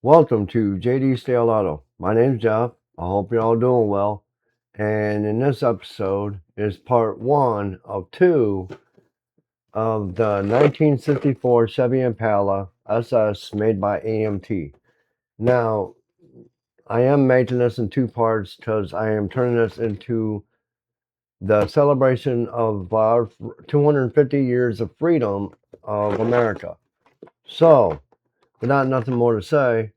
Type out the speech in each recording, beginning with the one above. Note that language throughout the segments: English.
Welcome to JD Stale Auto. My name's Jeff. I hope you're all doing well. And in this episode is part one of two of the 1964 Chevy Impala SS made by AMT. Now, I am making this in two parts because I am turning this into the celebration of our 250 years of freedom of America. So, without nothing more to say,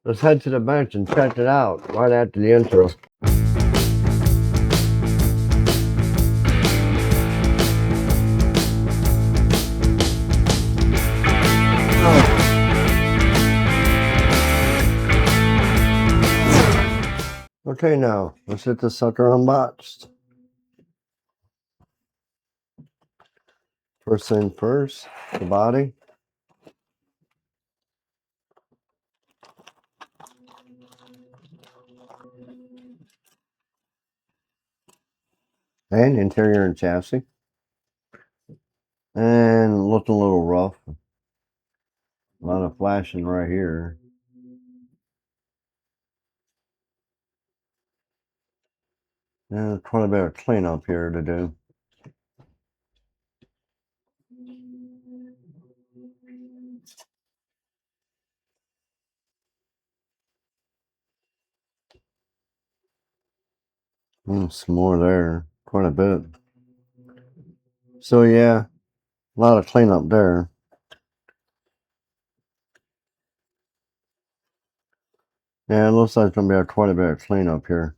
let's head to the bench and check it out right after the intro. Okay, now let's hit the sucker unboxed. First thing first, the body. And interior and chassis. And looking a little rough. A lot of flashing right here. And quite a bit of cleanup here to do. Some more there. Quite a bit. So yeah, a lot of cleanup there. Yeah, it looks like it's going to be quite a bit of cleanup here.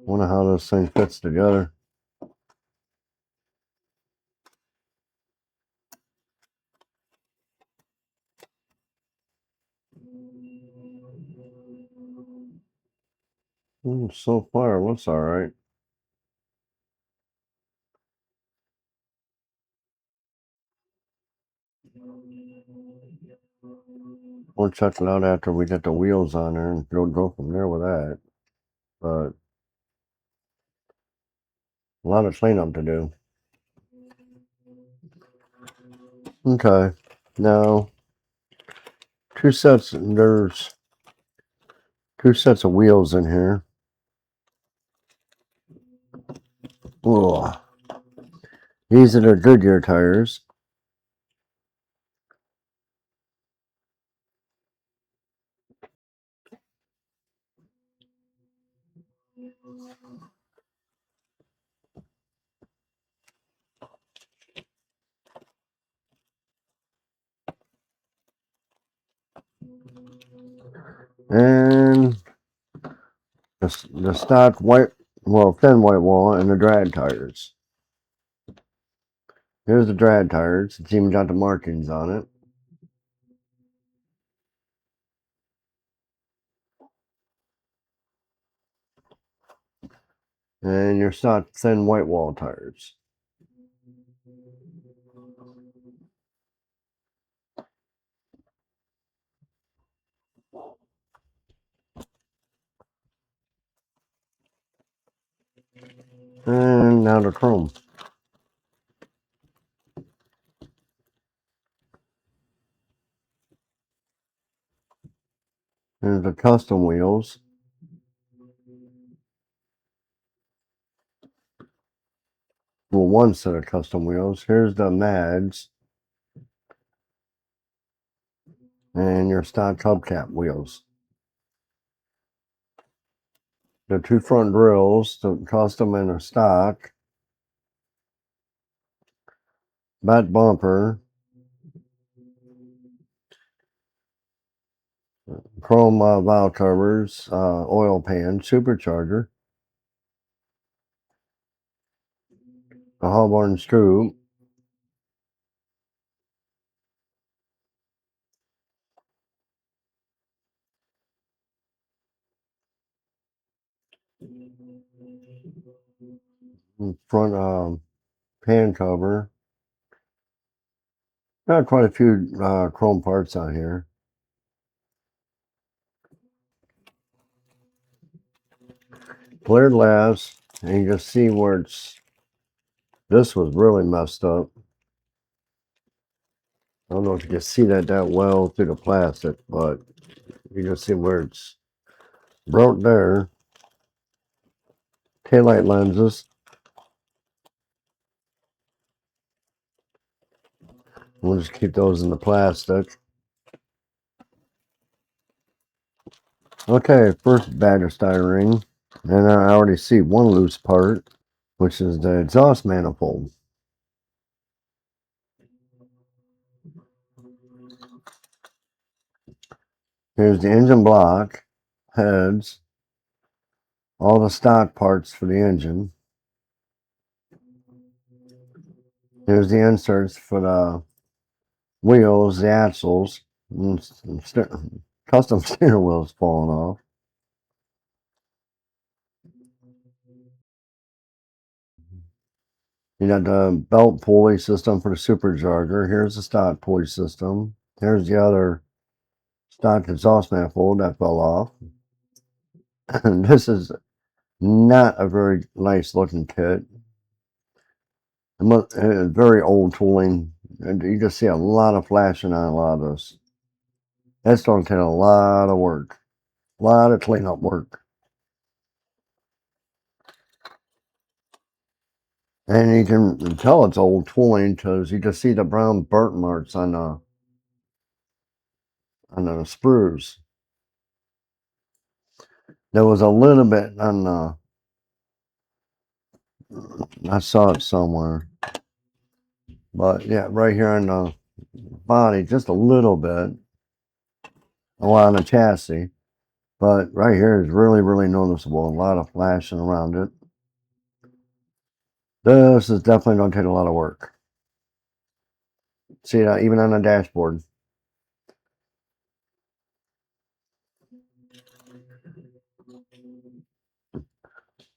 Wonder how this thing fits together. So far, it looks alright. We'll check it out after we get the wheels on there and go from there with that. But a lot of cleanup to do. Okay, now there's two sets of wheels in here. Ugh. These are the Goodyear tires. And the stock thin white wall and the drag tires. Here's the drag tires. It's even got the markings on it. And your stock thin white wall tires. And now the chrome. Here's the custom wheels. Well, one set of custom wheels. Here's the Mads. And your stock hubcap wheels. The two front grills, the custom and the stock. Back bumper. Chrome valve covers. Oil pan. Supercharger. A Hawthorne screw. Front pan cover. Got quite a few chrome parts on here. Clear glass, and you can see where this was really messed up. I don't know if you can see that well through the plastic, but you can see where it's broke there. Taillight lenses. We'll just keep those in the plastic. Okay, first bag of styrene. And I already see one loose part, which is the exhaust manifold. Here's the engine block, heads, all the stock parts for the engine. Here's the inserts for the wheels, the axles, and custom steering wheels falling off. You got the belt pulley system for the supercharger. Here's the stock pulley system. Here's the other stock exhaust manifold that fell off. This is not a very nice looking kit. Very old tooling. And you just see a lot of flashing on a lot of this. That's going to take a lot of work. A lot of cleanup work. And you can tell it's old tooling because you can see the brown burnt marks on the sprues. There was a little bit on the, I saw it somewhere. But yeah, right here on the body, just a little bit. On the chassis. But right here is really, really noticeable. A lot of flashing around it. This is definitely going to take a lot of work. See that even on the dashboard.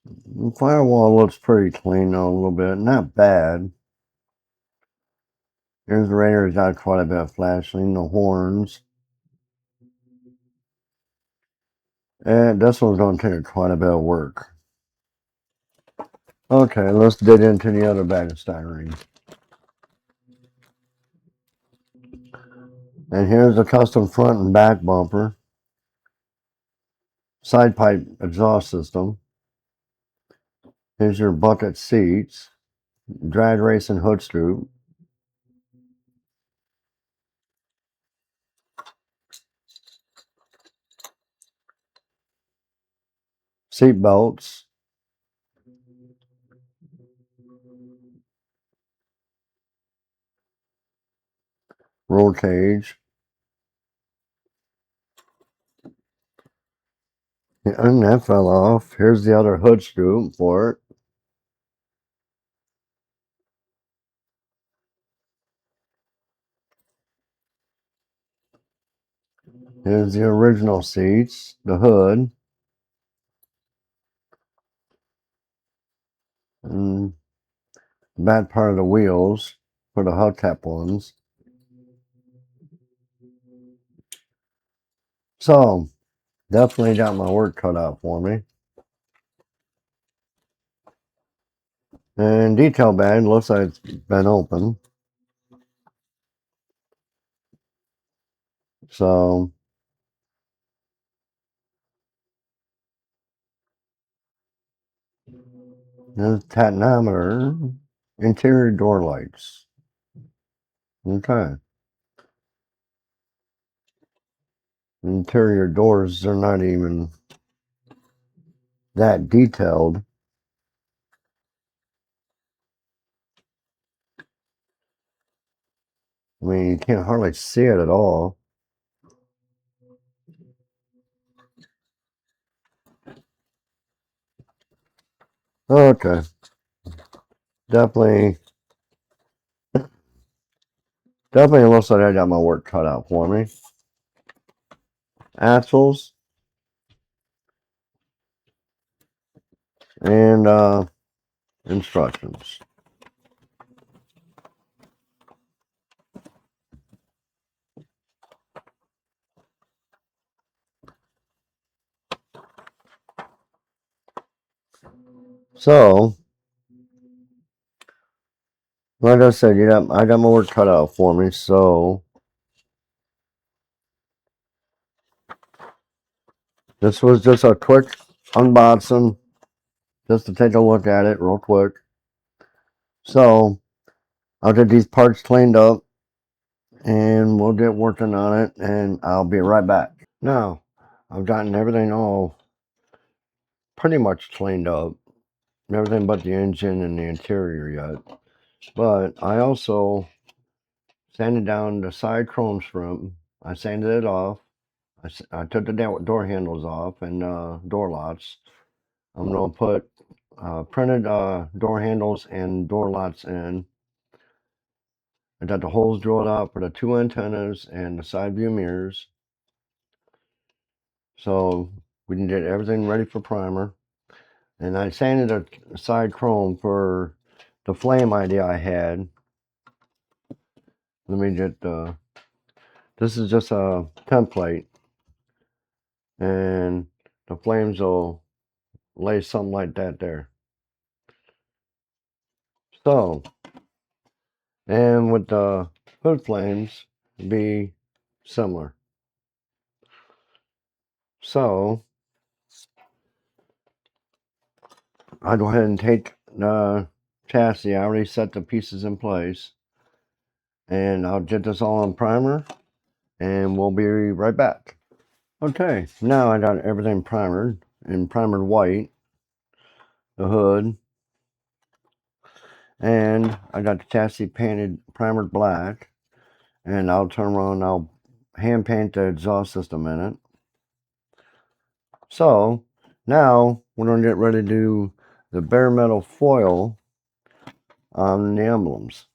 The firewall looks pretty clean though, a little bit. Not bad. Here's the radiator's got quite a bit of flashing. The horns. And this one's going to take quite a bit of work. Okay, let's dig into the other bag of styrene. And here's the custom front and back bumper. Side pipe exhaust system. Here's your bucket seats. Drag racing hood scoop. Seat belts. Roll cage. And that fell off. Here's the other hood scoop for it. Here's the original seats, the hood, and the back part of the wheels for the hubcap ones. So, definitely got my work cut out for me. And detail bag looks like it's been open. So, there's tachometer, interior door lights. Okay. Interior doors are not even that detailed. I mean, you can't hardly see it at all. Okay. Definitely looks like I got my work cut out for me. Axles. and instructions. So, like I said, I got my work cut out for me. So, this was just a quick unboxing, just to take a look at it real quick. So, I'll get these parts cleaned up, and we'll get working on it, and I'll be right back. Now, I've gotten everything all pretty much cleaned up, everything but the engine and the interior yet. But I also sanded down the side chrome strip. I sanded it off. I took the door handles off and door locks. I'm going to put printed door handles and door locks in. I got the holes drilled out for the 2 antennas and the side view mirrors. So we can get everything ready for primer. And I sanded the side chrome for the flame idea I had. Let me get this is just a template, and the flames will lay something like that there. So, and with the hood flames, be similar. So, I'll go ahead and take the chassis. I already set the pieces in place, and I'll get this all on primer, and we'll be right back. Okay, now I got everything primered in primered white, the hood, and I got the chassis painted primered black, and I'll turn around and I'll hand paint the exhaust system in it. So now we're going to get ready to do the bare metal foil on the emblems.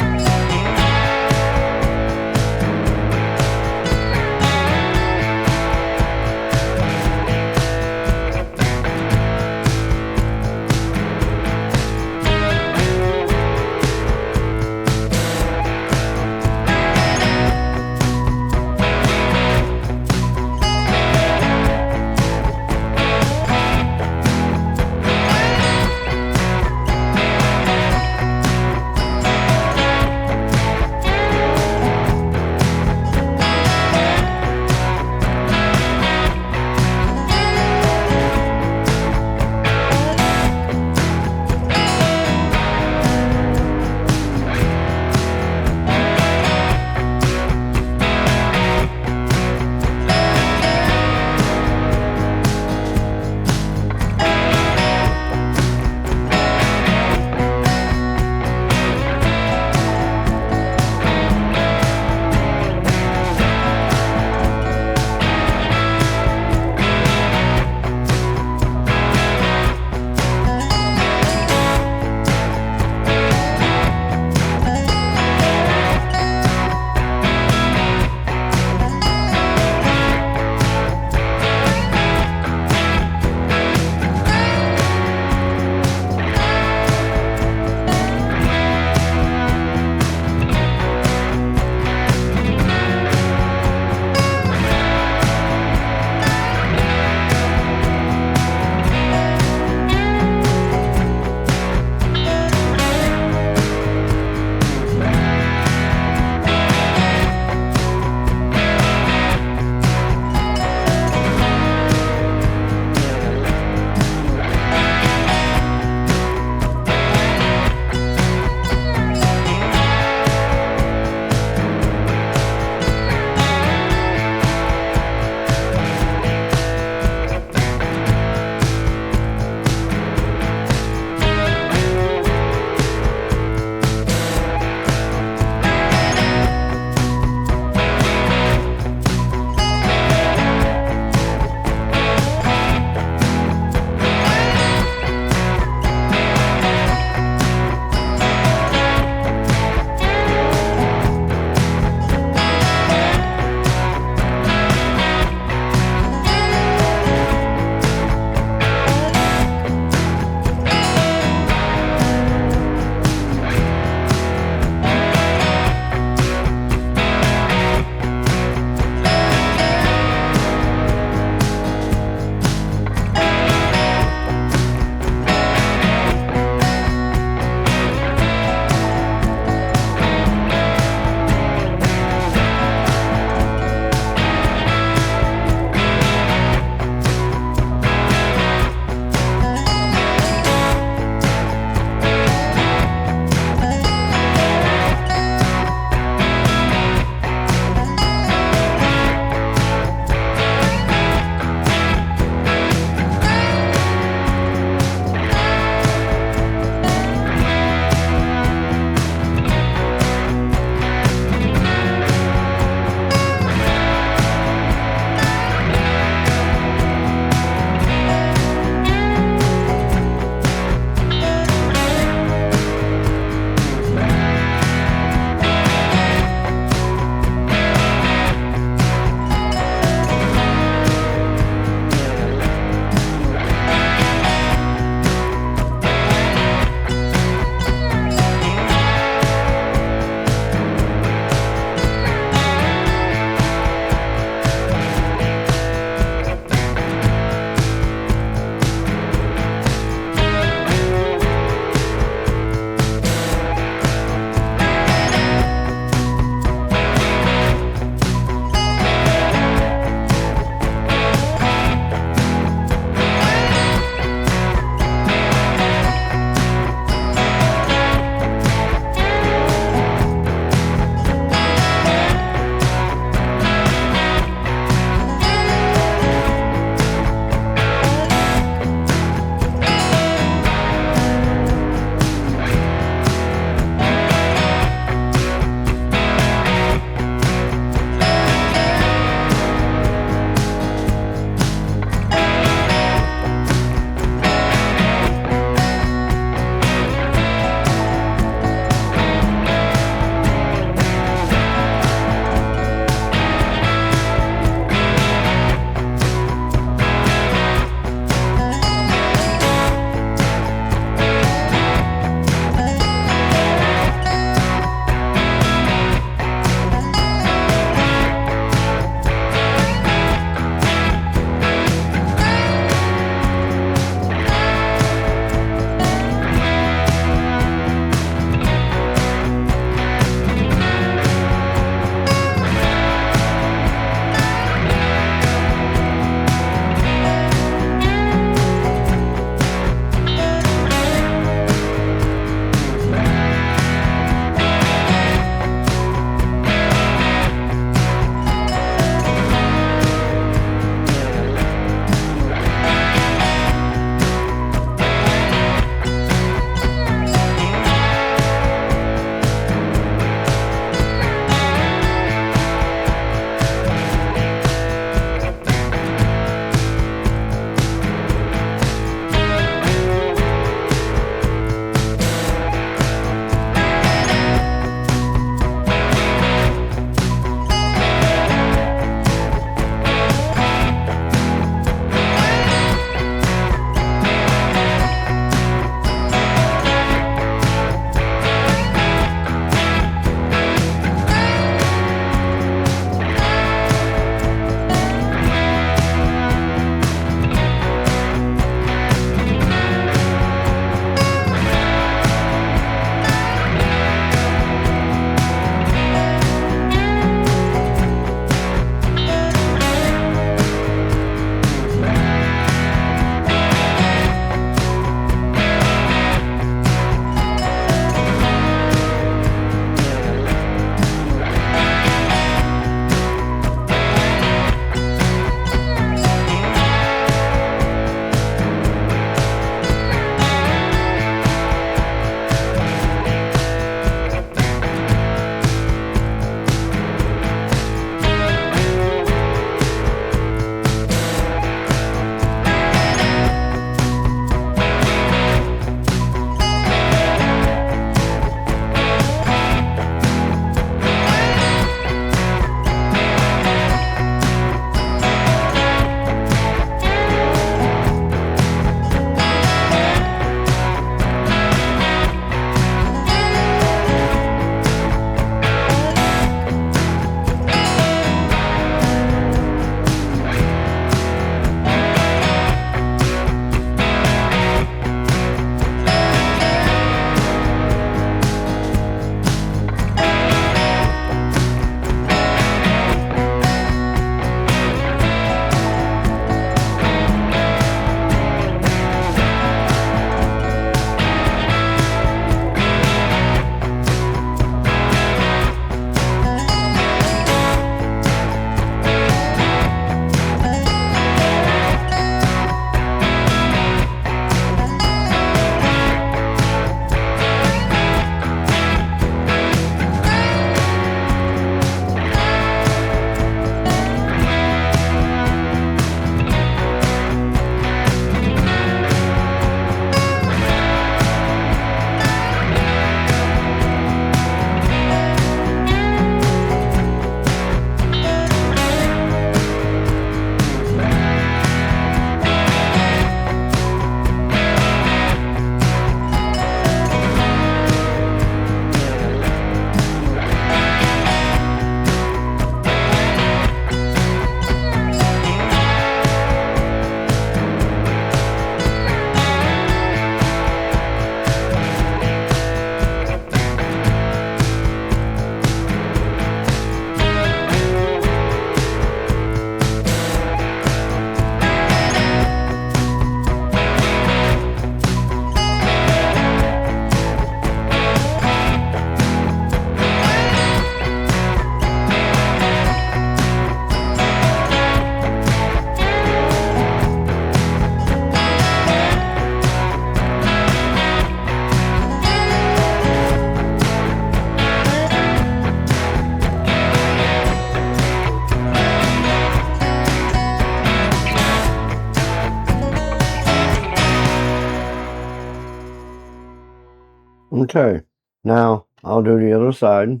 Okay, now I'll do the other side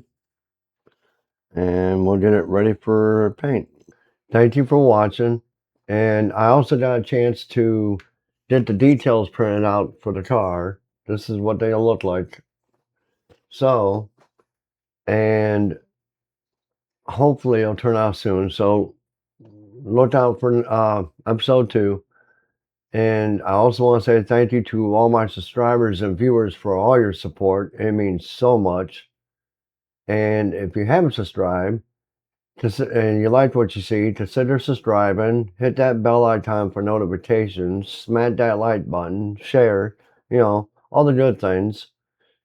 and we'll get it ready for paint. Thank you for watching, and I also got a chance to get the details printed out for the car. This is what they'll look like. So, and hopefully it'll turn out soon. So look out for episode 2. And I also want to say thank you to all my subscribers and viewers for all your support. It means so much. And if you haven't subscribed and you like what you see, consider subscribing. Hit that bell icon for notifications. Smash that like button. Share. You know, all the good things.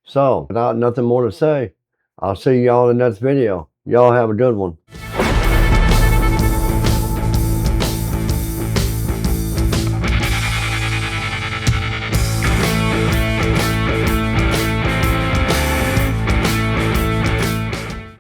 So, without nothing more to say, I'll see y'all in the next video. Y'all have a good one.